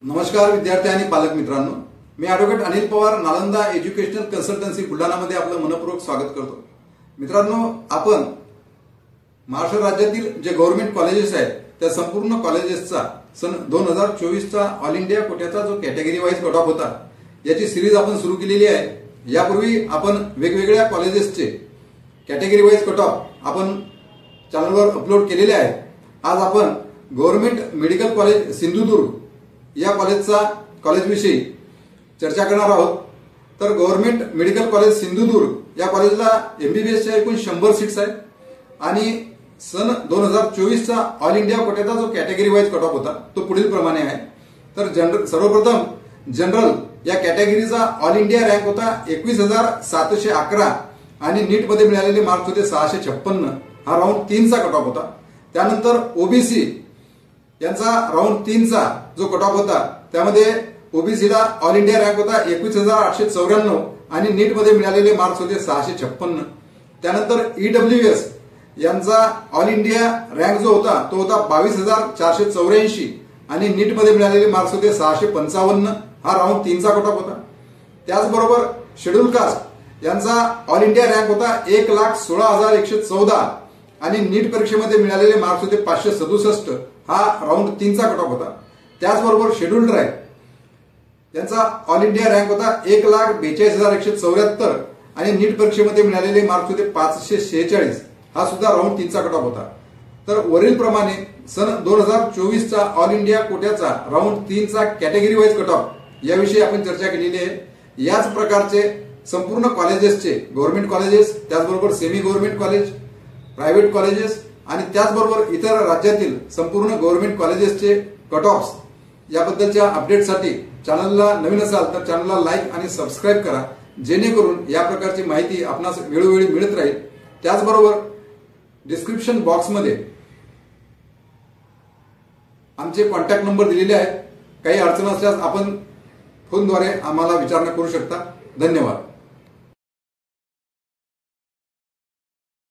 नमस्कार विद्यार्थी आणि पालक मित्रांनो, मी advocate Anil Pawar Nalanda educational consultancy बुलढाणामध्ये आपलं मनपूर्वक स्वागत करतो। मित्रांनो, आपण महाराष्ट्र राज्यातील जे गव्हर्नमेंट कॉलेजेस आहेत त्या संपूर्ण कॉलेजेसचा सन 2024 चा ऑल इंडिया कोट्याचा जो कॅटेगरी वाईज कट ऑफ होता याची सिरीज आपण सुरू केलेली आहे। यापूर्वी आपण वेगवेगळ्या कॉलेजेसचे कॅटेगरी वाईज कट ऑफ आपण चॅनलवर अपलोड केलेले आहेत। आज आपण गव्हर्नमेंट मेडिकल कॉलेज सिंधुदुर्ग या कॉलेजविषयी चर्चा करणार आहोत। तर गव्हर्नमेंट मेडिकल कॉलेज सिंधुदुर्ग या कॉलेजला एमबीबीएसच्या एकूण 100 सीट्स आहेत आणि सन 2024 चा ऑल इंडिया कोट्याचा जो कॅटेगरी वाईज कट ऑफ होता तो पुढील प्रमाणे आहे। तर सर्वप्रथम जनरल या कॅटेगरीचा ऑल इंडिया रँक होता 21,711 आणि नीट मध्ये मिळालेले मार्क्स होते 656। हा राऊंड 3 चा कट ऑफ होता। त्यानंतर ओबीसी यांचा राऊंड 3 चा जो कट ऑफ होता त्यामध्ये ओबीसीला ऑल इंडिया रँक होता 21,894 आणि नीट मध्ये मिळालेले मार्क्स होते 656। त्यानंतर ईडब्ल्यूएस यांचा ऑल इंडिया रँक जो होता तो होता 22,484 आणि नीट मध्ये मिळालेले मार्क्स होते 655। हा राऊंड 3 चा कट ऑफ होता। त्याचबरोबर शेड्यूल कास्ट यांचा ऑल इंडिया रँक होता 1,16,114 आणि नीट परीक्षेमध्ये मिळालेले मार्क्स होते 567। हा राऊंड 3 चा कट ऑफ होता। त्याचबरोबर शेड्यूल ट्राईब यांचा ऑल इंडिया रँक होता 1,42,174 आणि नीट परीक्षेमध्ये मिळालेले मार्क्स होते 546। हा सुद्धा राऊंड 3 चा कट ऑफ होता। तर वरील प्रमाणे सन 2024 चा ऑल इंडिया कोट्याचा राऊंड 3 चा कॅटेगरी वाईज कट ऑफ याविषयी आपण चर्चा केलेली आहे। याच प्रकारचे संपूर्ण कॉलेजेसचे गव्हर्नमेंट कॉलेजेस, त्याचबरोबर semi government college, private colleges आणि त्याचबरोबर इतर राज्यातील संपूर्ण गव्हर्नमेंट कॉलेजेसचे कट ऑफ्स याबद्दलच्या अपडेटसाठी चॅनलला नवीन असाल तर चॅनलला लाईक आणि सबस्क्राईब करा, जेणेकरून या प्रकारची माहिती आपणास वेळोवेळी मिळत राहील। त्याचबरोबर डिस्क्रिप्शन बॉक्समध्ये आमचे कॉन्टॅक्ट नंबर दिलेले आहेत। काही अडचण असल्यास आपण फोनद्वारे आम्हाला विचारणा करू शकता। धन्यवाद।